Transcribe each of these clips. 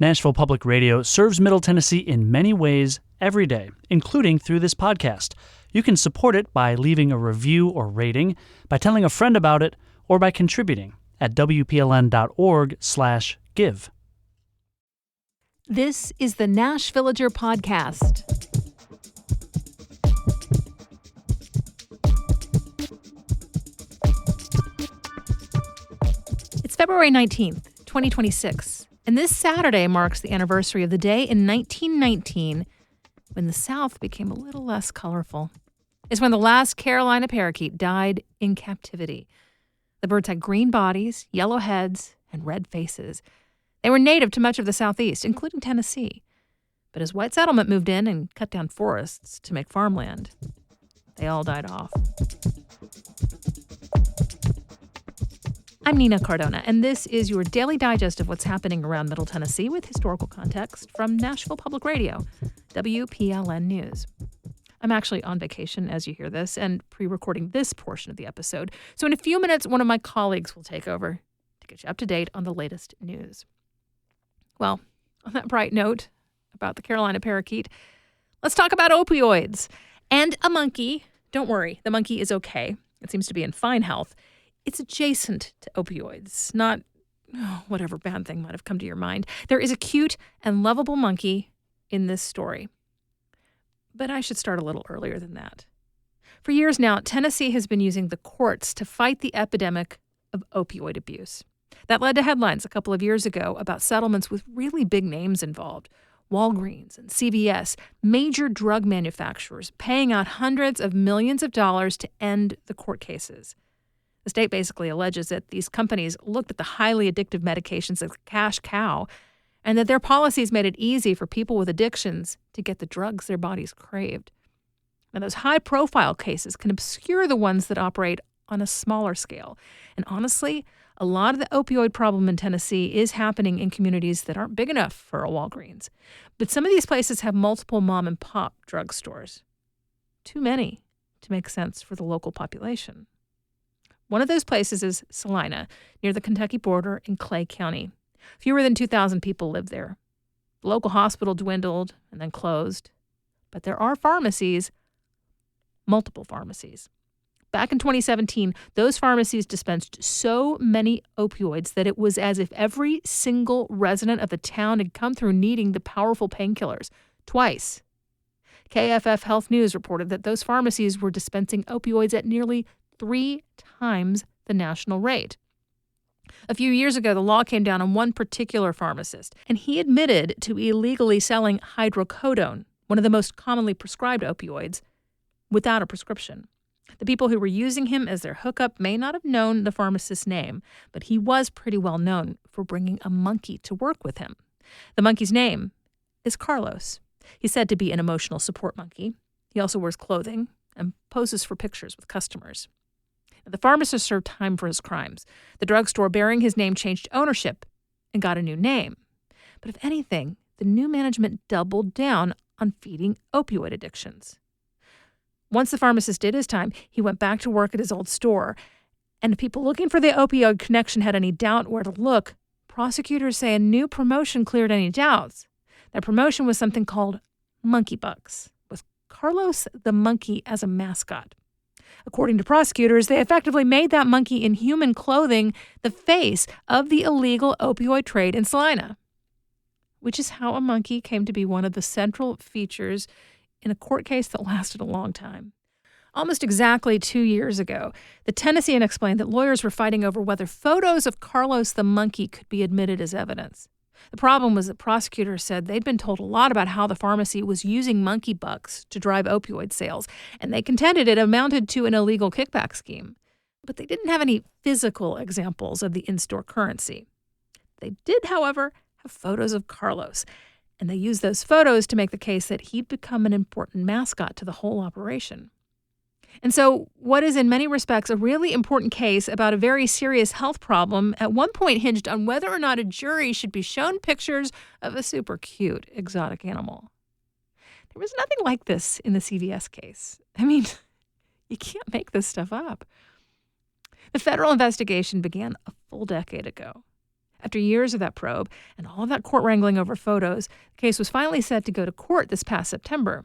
Nashville Public Radio serves Middle Tennessee in many ways every day, including through this podcast. You can support it by leaving a review or rating, by telling a friend about it, or by contributing at wpln.org/give. This is the Nashvillager Podcast. It's February 19th, 2026, and this Saturday marks the anniversary of the day in 1919 when the South became a little less colorful. It's when the last Carolina parakeet died in captivity. The birds had green bodies, yellow heads, and red faces. They were native to much of the Southeast, including Tennessee. But as white settlement moved in and cut down forests to make farmland, they all died off. I'm Nina Cardona, and this is your daily digest of what's happening around Middle Tennessee with historical context from Nashville Public Radio, WPLN News. I'm actually on vacation as you hear this and pre-recording this portion of the episode. So in a few minutes, one of my colleagues will take over to get you up to date on the latest news. Well, on that bright note about the Carolina parakeet, let's talk about opioids and a monkey. Don't worry, the monkey is okay. It seems to be in fine health. It's adjacent to opioids, not whatever bad thing might have come to your mind. There is a cute and lovable monkey in this story. But I should start a little earlier than that. For years now, Tennessee has been using the courts to fight the epidemic of opioid abuse. That led to headlines a couple of years ago about settlements with really big names involved. Walgreens and CVS, major drug manufacturers, paying out hundreds of millions of dollars to end the court cases. The state basically alleges that these companies looked at the highly addictive medications as a cash cow and that their policies made it easy for people with addictions to get the drugs their bodies craved. Now, those high-profile cases can obscure the ones that operate on a smaller scale. And honestly, a lot of the opioid problem in Tennessee is happening in communities that aren't big enough for a Walgreens. But some of these places have multiple mom-and-pop drugstores. Too many to make sense for the local population. One of those places is Salina, near the Kentucky border in Clay County. Fewer than 2,000 people live there. The local hospital dwindled and then closed. But there are pharmacies, multiple pharmacies. Back in 2017, those pharmacies dispensed so many opioids that it was as if every single resident of the town had come through needing the powerful painkillers twice. KFF Health News reported that those pharmacies were dispensing opioids at nearly 3 times the national rate. A few years ago, the law came down on one particular pharmacist, and he admitted to illegally selling hydrocodone, one of the most commonly prescribed opioids, without a prescription. The people who were using him as their hookup may not have known the pharmacist's name, but he was pretty well known for bringing a monkey to work with him. The monkey's name is Carlos. He's said to be an emotional support monkey. He also wears clothing and poses for pictures with customers. The pharmacist served time for his crimes. The drugstore bearing his name changed ownership and got a new name. But if anything, the new management doubled down on feeding opioid addictions. Once the pharmacist did his time, he went back to work at his old store. And if people looking for the opioid connection had any doubt where to look, prosecutors say a new promotion cleared any doubts. That promotion was something called Monkey Bucks, with Carlos the monkey as a mascot. According to prosecutors, they effectively made that monkey in human clothing the face of the illegal opioid trade in Salina, which is how a monkey came to be one of the central features in a court case that lasted a long time. Almost exactly 2 years ago, the Tennessean explained that lawyers were fighting over whether photos of Carlos the monkey could be admitted as evidence. The problem was that prosecutors said they'd been told a lot about how the pharmacy was using monkey bucks to drive opioid sales, and they contended it amounted to an illegal kickback scheme. But they didn't have any physical examples of the in-store currency. They did, however, have photos of Carlos, and they used those photos to make the case that he'd become an important mascot to the whole operation. And so what is in many respects a really important case about a very serious health problem at one point hinged on whether or not a jury should be shown pictures of a super cute exotic animal. There was nothing like this in the CVS case. I mean, you can't make this stuff up. The federal investigation began a full decade ago. After years of that probe and all of that court wrangling over photos, the case was finally set to go to court this past September.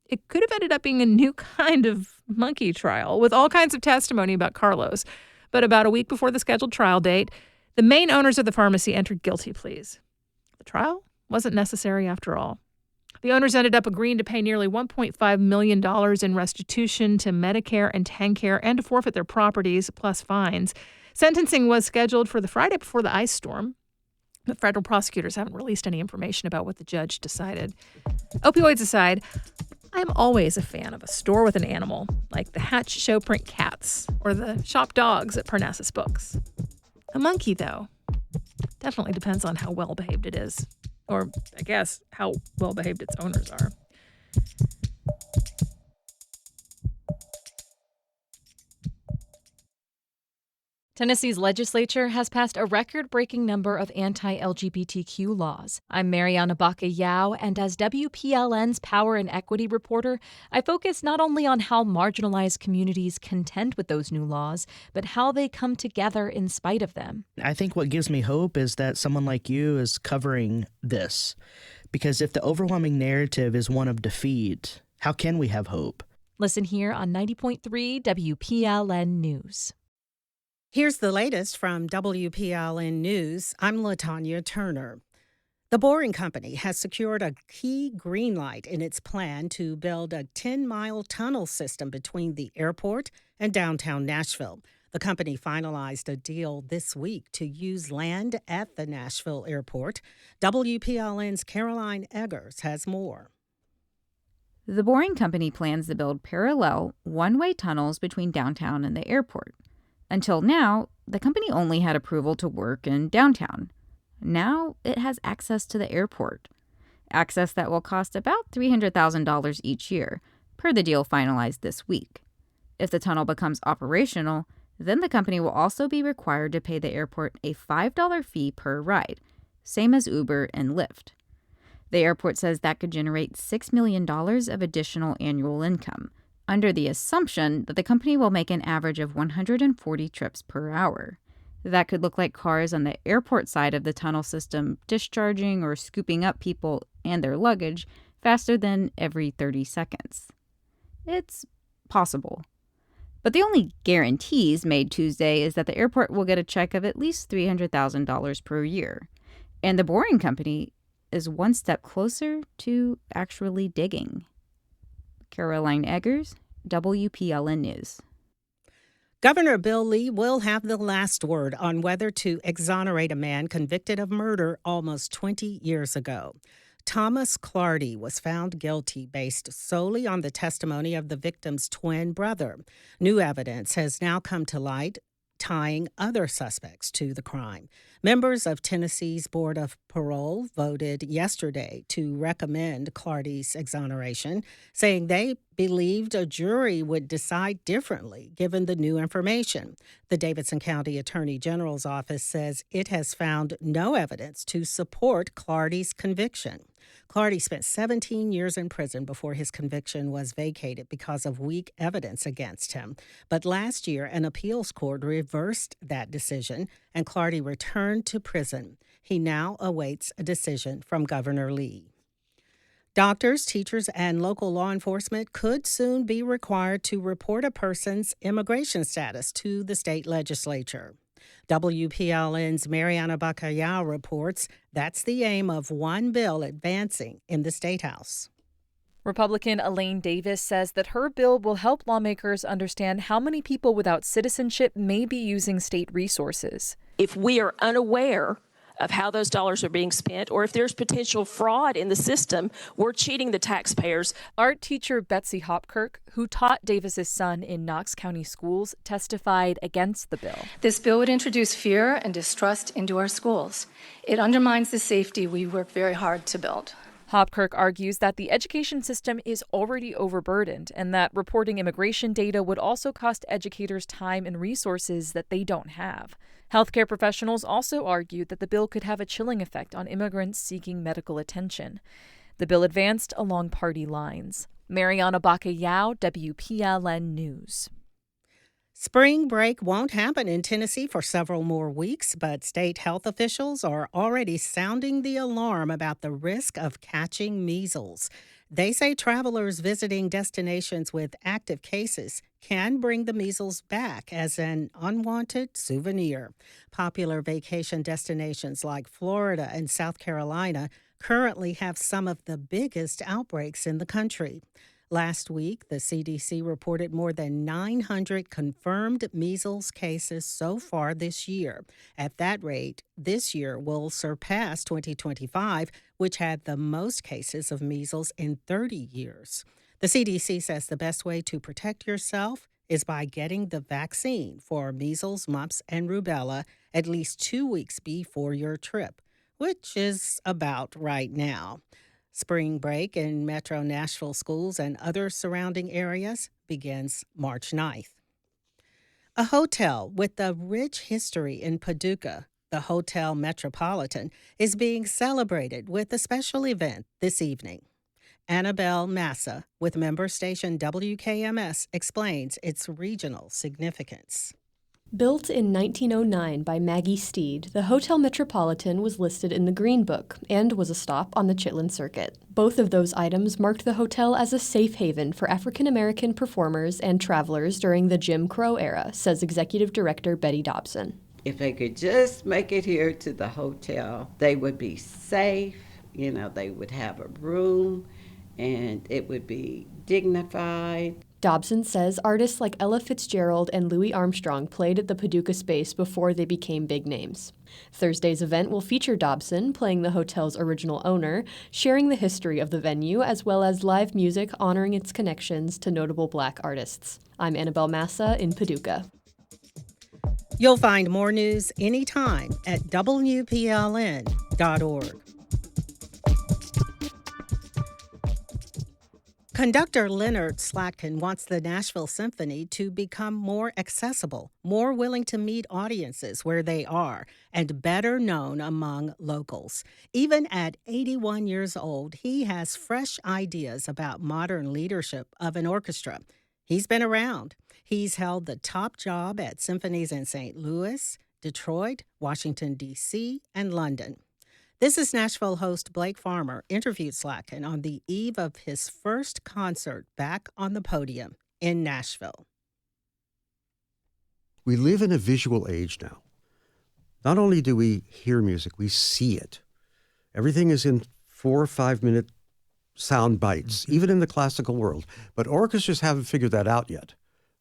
It could have ended up being a new kind of monkey trial with all kinds of testimony about Carlos. But about a week before the scheduled trial date, the main owners of the pharmacy entered guilty pleas. The trial wasn't necessary after all. The owners ended up agreeing to pay nearly $1.5 million in restitution to Medicare and TennCare and to forfeit their properties, plus fines. Sentencing was scheduled for the Friday before the ice storm, but federal prosecutors haven't released any information about what the judge decided. Opioids aside, I'm always a fan of a store with an animal, like the Hatch show print cats or the shop dogs at Parnassus Books. A monkey, though, definitely depends on how well-behaved it is. Or, I guess, how well-behaved its owners are. Tennessee's legislature has passed a record-breaking number of anti-LGBTQ laws. I'm Mariana Baca-Yao, and as WPLN's Power and Equity reporter, I focus not only on how marginalized communities contend with those new laws, but how they come together in spite of them. I think what gives me hope is that someone like you is covering this. Because if the overwhelming narrative is one of defeat, how can we have hope? Listen here on 90.3 WPLN News. Here's the latest from WPLN News. I'm LaTanya Turner. The Boring Company has secured a key green light in its plan to build a 10-mile tunnel system between the airport and downtown Nashville. The company finalized a deal this week to use land at the Nashville airport. WPLN's Caroline Eggers has more. The Boring Company plans to build parallel, one-way tunnels between downtown and the airport. Until now, the company only had approval to work in downtown. Now it has access to the airport. Access that will cost about $300,000 each year, per the deal finalized this week. If the tunnel becomes operational, then the company will also be required to pay the airport a $5 fee per ride, same as Uber and Lyft. The airport says that could generate $6 million of additional annual income, under the assumption that the company will make an average of 140 trips per hour. That could look like cars on the airport side of the tunnel system discharging or scooping up people and their luggage faster than every 30 seconds. It's possible. But the only guarantees made Tuesday is that the airport will get a check of at least $300,000 per year. And the Boring Company is one step closer to actually digging. Caroline Eggers, WPLN News. Governor Bill Lee will have the last word on whether to exonerate a man convicted of murder almost 20 years ago. Thomas Clardy was found guilty based solely on the testimony of the victim's twin brother. New evidence has now come to light tying other suspects to the crime. Members of Tennessee's Board of Parole voted yesterday to recommend Clardy's exoneration, saying they believed a jury would decide differently given the new information. The Davidson County Attorney General's office says it has found no evidence to support Clardy's conviction. Clardy spent 17 years in prison before his conviction was vacated because of weak evidence against him. But last year, an appeals court reversed that decision, and Clardy returned to prison. He now awaits a decision from Governor Lee. Doctors, teachers, and local law enforcement could soon be required to report a person's immigration status to the state legislature. WPLN's Mariana Baca-Yao reports that's the aim of one bill advancing in the State House. Republican Elaine Davis says that her bill will help lawmakers understand how many people without citizenship may be using state resources. If we are unaware of how those dollars are being spent, or if there's potential fraud in the system, we're cheating the taxpayers. Art teacher Betsy Hopkirk, who taught Davis's son in Knox County schools, testified against the bill. This bill would introduce fear and distrust into our schools. It undermines the safety we work very hard to build. Hopkirk argues that the education system is already overburdened and that reporting immigration data would also cost educators time and resources that they don't have. Healthcare professionals also argued that the bill could have a chilling effect on immigrants seeking medical attention. The bill advanced along party lines. Mariana Baca-Yao, WPLN News. Spring break won't happen in Tennessee for several more weeks, but state health officials are already sounding the alarm about the risk of catching measles. They say travelers visiting destinations with active cases can bring the measles back as an unwanted souvenir. Popular vacation destinations like Florida and South Carolina currently have some of the biggest outbreaks in the country. Last week, the CDC reported more than 900 confirmed measles cases so far this year. At that rate, this year will surpass 2025, which had the most cases of measles in 30 years. The CDC says the best way to protect yourself is by getting the vaccine for measles, mumps, and rubella at least 2 weeks before your trip, which is about right now. Spring break in Metro Nashville schools and other surrounding areas begins March 9th. A hotel with a rich history in Paducah, the Hotel Metropolitan, is being celebrated with a special event this evening. Annabelle Massa with member station WKMS explains its regional significance. Built in 1909 by Maggie Steed, the Hotel Metropolitan was listed in the Green Book and was a stop on the Chitlin Circuit. Both of those items marked the hotel as a safe haven for African American performers and travelers during the Jim Crow era, says Executive Director Betty Dobson. If they could just make it here to the hotel, they would be safe, they would have a room, and it would be dignified. Dobson says artists like Ella Fitzgerald and Louis Armstrong played at the Paducah space before they became big names. Thursday's event will feature Dobson playing the hotel's original owner, sharing the history of the venue, as well as live music honoring its connections to notable Black artists. I'm Annabelle Massa in Paducah. You'll find more news anytime at WPLN.org. Conductor Leonard Slatkin wants the Nashville Symphony to become more accessible, more willing to meet audiences where they are, and better known among locals. Even at 81 years old, he has fresh ideas about modern leadership of an orchestra. He's been around. He's held the top job at symphonies in St. Louis, Detroit, Washington, D.C., and London. This is Nashville host Blake Farmer interviewed Slatkin on the eve of his first concert back on the podium in Nashville. We live in a visual age now. Not only do we hear music, we see it. Everything is in 4 or 5 minute sound bites, even in the classical world. But orchestras haven't figured that out yet,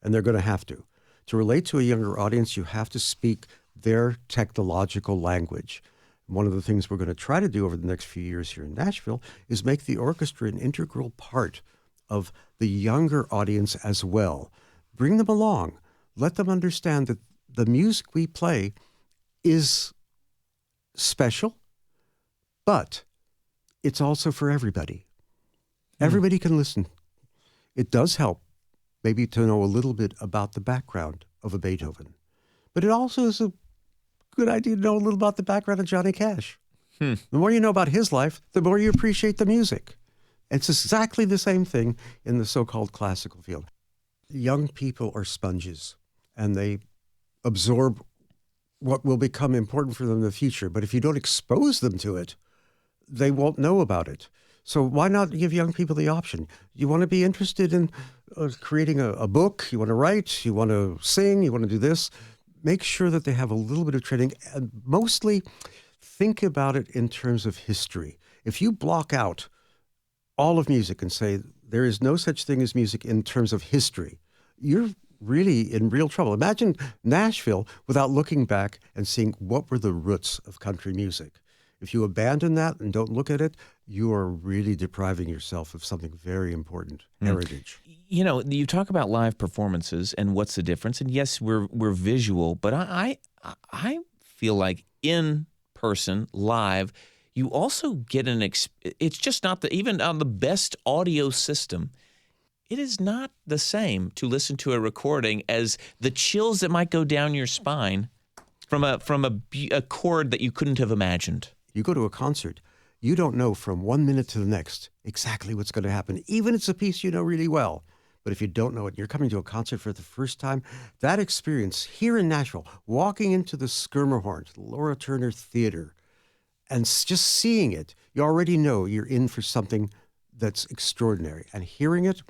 and they're going to have to. To relate to a younger audience, you have to speak their technological language. One of the things we're going to try to do over the next few years here in Nashville is make the orchestra an integral part of the younger audience as well. Bring them along. Let them understand that the music we play is special, but it's also for everybody. Everybody can listen. It does help maybe to know a little bit about the background of a Beethoven, but it also is a good idea to know a little about the background of Johnny Cash. The more you know about his life, the more you appreciate the music. It's exactly the same thing in the so-called classical field. Young people are sponges, and they absorb what will become important for them in the future. But if you don't expose them to it, they won't know about it. So why not give young people the option? You want to be interested in creating a book, you want to write, you want to sing, you want to do this, make sure that they have a little bit of training, and mostly think about it in terms of history. If you block out all of music and say there is no such thing as music in terms of history, you're really in real trouble. Imagine Nashville without looking back and seeing what were the roots of country music. If you abandon that and don't look at it, you are really depriving yourself of something very important, heritage. You know, you talk about live performances and what's the difference. And yes, we're visual, but I feel like in person, live, you also get it's just not even on the best audio system. It is not the same to listen to a recording as the chills that might go down your spine from a chord that you couldn't have imagined. You go to a concert, you don't know from 1 minute to the next exactly what's going to happen, even if it's a piece you know really well. But if you don't know it, you're coming to a concert for the first time, that experience here in Nashville, walking into the Schermerhorn, the Laura Turner Theater, and just seeing it, you already know you're in for something that's extraordinary. And hearing it,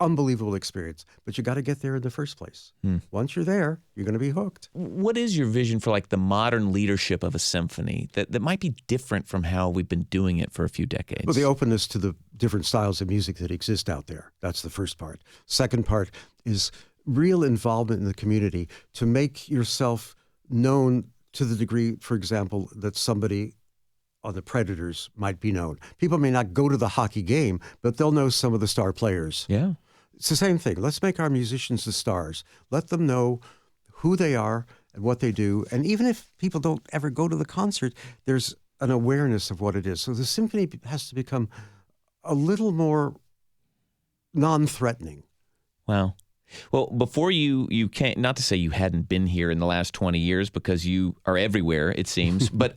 unbelievable experience. But you got to get there in the first place. Once you're there, you're going to be hooked. What is your vision for like the modern leadership of a symphony that might be different from how we've been doing it for a few decades? Well, the openness to the different styles of music that exist out there. That's the first part. Second part is real involvement in the community to make yourself known to the degree, for example, that somebody on the Predators might be known. People may not go to the hockey game, but they'll know some of the star players. Yeah. It's the same thing. Let's make our musicians the stars. Let them know who they are and what they do. And even if people don't ever go to the concert, there's an awareness of what it is. So the symphony has to become a little more non-threatening. Wow. Well, before you came, not to say you hadn't been here in the last 20 years because you are everywhere, it seems. But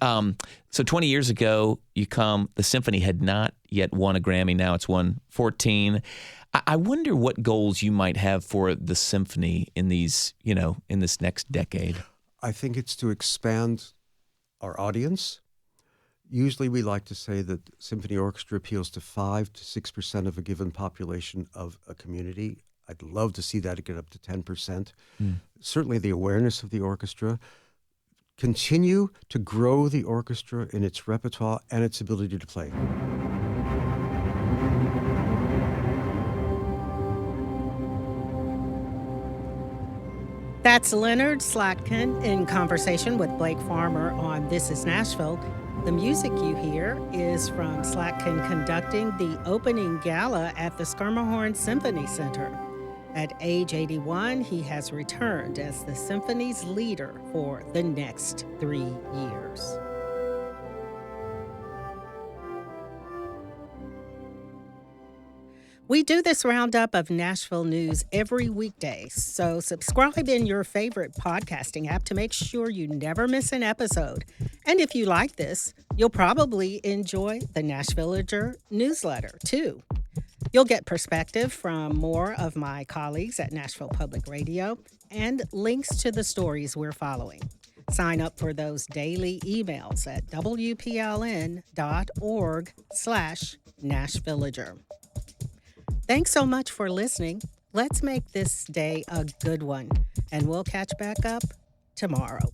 so 20 years ago, the symphony had not yet won a Grammy. Now it's won 14. I wonder what goals you might have for the symphony in these, in this next decade. I think it's to expand our audience. Usually we like to say that symphony orchestra appeals to 5 to 6% of a given population of a community. I'd love to see that get up to 10%. Certainly the awareness of the orchestra. Continue to grow the orchestra in its repertoire and its ability to play. That's Leonard Slatkin in conversation with Blake Farmer on This is Nashville. The music you hear is from Slatkin conducting the opening gala at the Schermerhorn Symphony Center. At age 81, he has returned as the symphony's leader for the next 3 years. We do this roundup of Nashville news every weekday, so subscribe in your favorite podcasting app to make sure you never miss an episode. And if you like this, you'll probably enjoy the Nashvillager newsletter, too. You'll get perspective from more of my colleagues at Nashville Public Radio and links to the stories we're following. Sign up for those daily emails at wpln.org/Nashvillager. Thanks so much for listening. Let's make this day a good one, and we'll catch back up tomorrow.